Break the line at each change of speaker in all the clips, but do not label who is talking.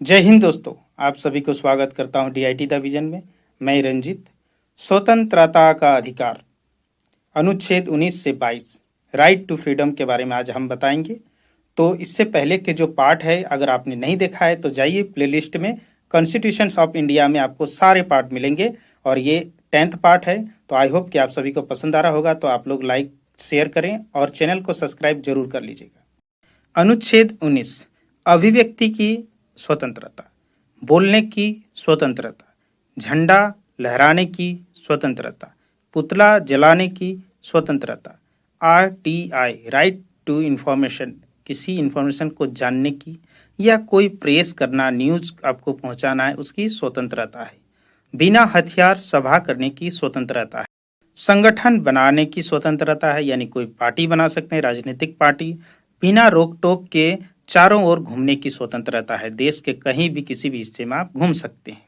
जय हिंद दोस्तों। आप सभी को स्वागत करता हूं डीआईटी द विजन में। मैं रंजित। स्वतंत्रता का अधिकार अनुच्छेद 19 से 22 राइट टू फ्रीडम के बारे में आज हम बताएंगे। तो इससे पहले के जो पार्ट है, अगर आपने नहीं देखा है तो जाइए प्लेलिस्ट में। कॉन्स्टिट्यूशंस ऑफ इंडिया में आपको सारे पार्ट मिलेंगे और ये 10th पार्ट है। तो आई होप कि आप सभी को पसंद आ रहा होगा। तो आप लोग लाइक शेयर करें और चैनल को सब्सक्राइब जरूर कर लीजिएगा। अनुच्छेद 19 अभिव्यक्ति की स्वतंत्रता, बोलने की स्वतंत्रता, झंडा लहराने की स्वतंत्रता, पुतला जलाने की स्वतंत्रता, आरटीआई राइट टू इंफॉर्मेशन किसी इंफॉर्मेशन को जानने की या कोई प्रेस करना, न्यूज आपको पहुंचाना है, उसकी स्वतंत्रता है। बिना हथियार सभा करने की स्वतंत्रता है। संगठन बनाने की स्वतंत्रता है, यानी कोई पार्टी बना सकते हैं, राजनीतिक पार्टी। बिना रोक टोक के चारों ओर घूमने की स्वतंत्रता है। देश के कहीं भी किसी भी हिस्से में आप घूम सकते हैं।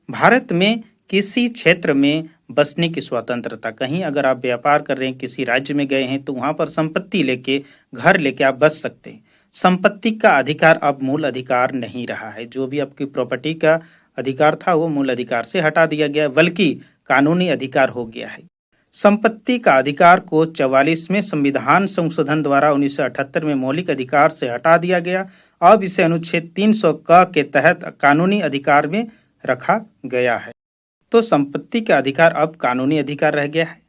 भारत में किसी क्षेत्र में बसने की स्वतंत्रता, कहीं अगर आप व्यापार कर रहे हैं, किसी राज्य में गए हैं तो वहां पर संपत्ति लेके, घर लेके आप बस सकते हैं। संपत्ति का अधिकार अब मूल अधिकार नहीं रहा है। जो भी आपकी प्रॉपर्टी का अधिकार था वो मूल अधिकार से हटा दिया गया, बल्कि कानूनी अधिकार हो गया है। संपत्ति का अधिकार को 44वें संविधान संशोधन द्वारा 1978 में मौलिक अधिकार से हटा दिया गया। अब इसे अनुच्छेद 300 क के तहत कानूनी अधिकार में रखा गया है। तो संपत्ति का अधिकार अब कानूनी अधिकार रह गया है।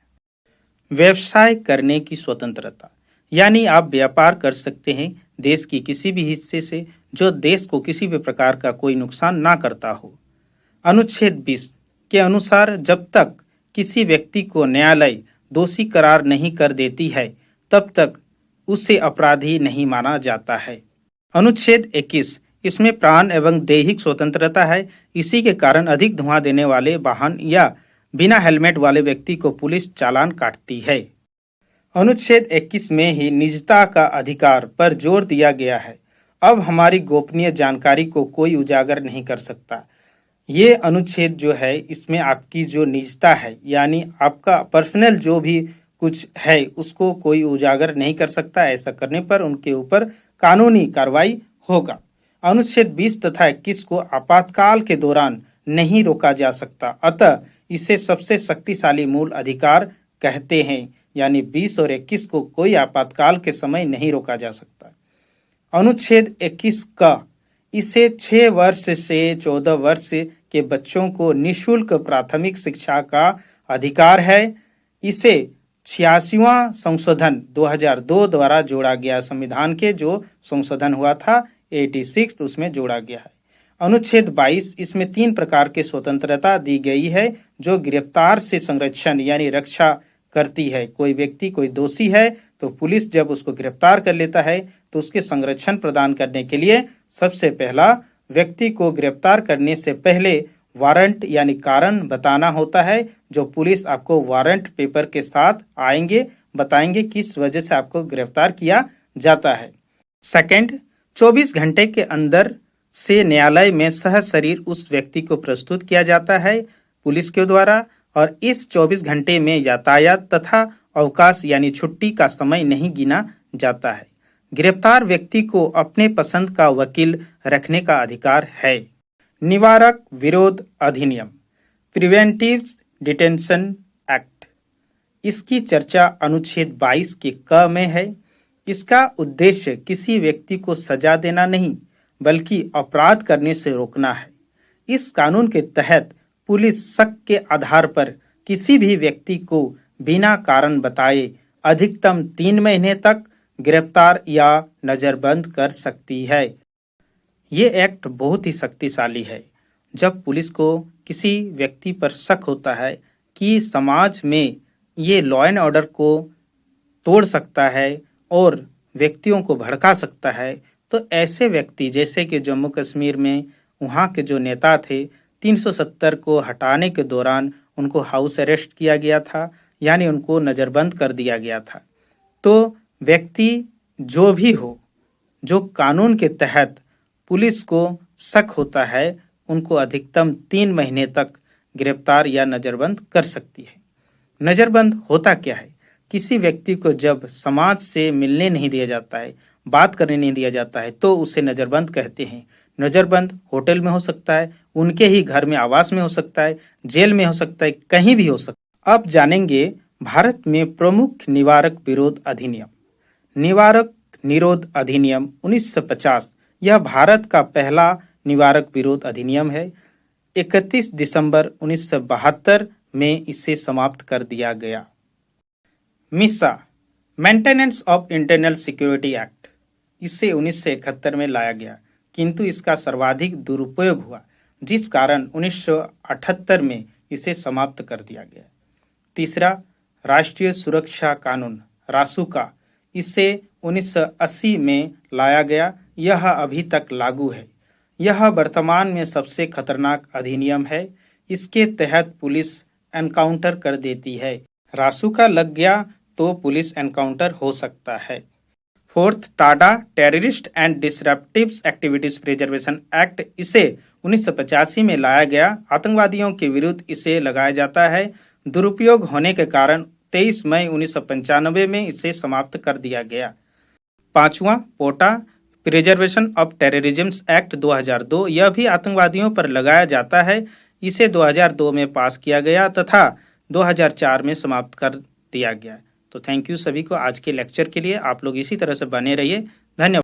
व्यवसाय करने की स्वतंत्रता, यानी आप व्यापार कर सकते हैं देश की किसी भी हिस्से से जो देश को किसी भी प्रकार का कोई नुकसान ना करता हो। अनुच्छेद 20 के अनुसार जब तक किसी व्यक्ति को न्यायालय दोषी करार नहीं कर देती है तब तक उसे अपराधी नहीं माना जाता है। अनुच्छेद 21 इसमें प्राण एवं दैहिक स्वतंत्रता है। इसी के कारण अधिक धुआं देने वाले वाहन या बिना हेलमेट वाले व्यक्ति को पुलिस चालान काटती है। अनुच्छेद 21 में ही निजता का अधिकार पर जोर दिया गया है। अब हमारी गोपनीय जानकारी को कोई उजागर नहीं कर सकता। ये अनुच्छेद जो है, इसमें आपकी जो निजता है, यानी आपका पर्सनल जो भी कुछ है उसको कोई उजागर नहीं कर सकता। ऐसा करने पर उनके ऊपर कानूनी कार्रवाई होगा। अनुच्छेद 20 तथा 21 को आपातकाल के दौरान नहीं रोका जा सकता, अतः इसे सबसे शक्तिशाली मूल अधिकार कहते हैं। यानी 20 और 21 को कोई आपातकाल के समय नहीं रोका जा सकता। अनुच्छेद 21 का इसे 6 वर्ष से 14 वर्ष के बच्चों को निःशुल्क प्राथमिक शिक्षा का अधिकार है। इसे 86वां संशोधन 2002 द्वारा जोड़ा गया। संविधान के जो संशोधन हुआ था 86, उसमें जोड़ा गया है। अनुच्छेद 22 इसमें 3 प्रकार की स्वतंत्रता दी गई है जो गिरफ्तार से संरक्षण यानी रक्षा करती है। कोई व्यक्ति कोई दोषी है तो पुलिस जब उसको गिरफ्तार कर लेता है तो उसके संरक्षण प्रदान करने के लिए सबसे पहला व्यक्ति को गिरफ्तार करने से पहले वारंट यानी कारण बताना होता है। जो पुलिस आपको वारंट पेपर के साथ आएंगे, बताएंगे किस वजह से आपको गिरफ्तार किया जाता है। सेकंड, 24 घंटे के अंदर से न्यायालय में सहशरीर उस व्यक्ति को प्रस्तुत किया जाता है पुलिस के द्वारा, और इस 24 घंटे में यातायात तथा अवकाश यानी छुट्टी का समय नहीं गिना जाता है। गिरफ्तार व्यक्ति को अपने पसंद का वकील रखने का अधिकार है। निवारक विरोध अधिनियम, प्रिवेंटिव डिटेंशन एक्ट, इसकी चर्चा अनुच्छेद 22 के क में है। इसका उद्देश्य किसी व्यक्ति को सजा देना नहीं बल्कि अपराध करने से रोकना है। इस कानून के तहत पुलिस शक के आधार पर किसी भी व्यक्ति को बिना कारण बताए अधिकतम 3 महीने तक गिरफ्तार या नजरबंद कर सकती है। ये एक्ट बहुत ही शक्तिशाली है। जब पुलिस को किसी व्यक्ति पर शक होता है कि समाज में ये लॉ एंड ऑर्डर को तोड़ सकता है और व्यक्तियों को भड़का सकता है, तो ऐसे व्यक्ति, जैसे कि जम्मू कश्मीर में वहाँ के जो नेता थे, 370 को हटाने के दौरान उनको हाउस अरेस्ट किया गया था, यानी उनको नज़रबंद कर दिया गया था। तो व्यक्ति जो भी हो, जो कानून के तहत पुलिस को शक होता है, उनको अधिकतम 3 महीने तक गिरफ्तार या नज़रबंद कर सकती है। नज़रबंद होता क्या है? किसी व्यक्ति को जब समाज से मिलने नहीं दिया जाता है, बात करने नहीं दिया जाता है, तो उसे नज़रबंद कहते हैं। नज़रबंद होटल में हो सकता है, उनके ही घर में आवास में हो सकता है, जेल में हो सकता है, कहीं भी हो सकता है। अब जानेंगे भारत में प्रमुख निवारक विरोध अधिनियम। निवारक निरोध अधिनियम 1950 यह भारत का पहला निवारक विरोध अधिनियम है। 31 दिसंबर 1972 में इसे समाप्त कर दिया गया। मिसा maintenance of internal security act, इसे 1971 में लाया गया, किंतु इसका सर्वाधिक दुरुपयोग हुआ, जिस कारण 1978 में इसे समाप्त कर दिया गया। तीसरा, राष्ट्रीय सुरक्षा कानून रासुका, इसे 1980 में लाया गया। यह अभी तक लागू है। यह वर्तमान में सबसे खतरनाक अधिनियम है। इसके तहत पुलिस एनकाउंटर कर देती है। रासुका लग गया तो पुलिस एनकाउंटर हो सकता है। Fourth, TADA terrorist and disruptives activities preservation act, इसे 1985 में लाया गया। आतंकवादियों के विरुद्ध इसे लगाया जाता है। दुरुपयोग होने के कारण 23 मई 1995 में इसे समाप्त कर दिया गया। पांचवा, पोटा प्रिजर्वेशन ऑफ टेररिज्म एक्ट 2002, यह भी आतंकवादियों पर लगाया जाता है। इसे 2002 में पास किया गया तथा 2004 में समाप्त कर दिया गया। तो थैंक यू सभी को आज के लेक्चर के लिए। आप लोग इसी तरह से बने रहिए। धन्यवाद।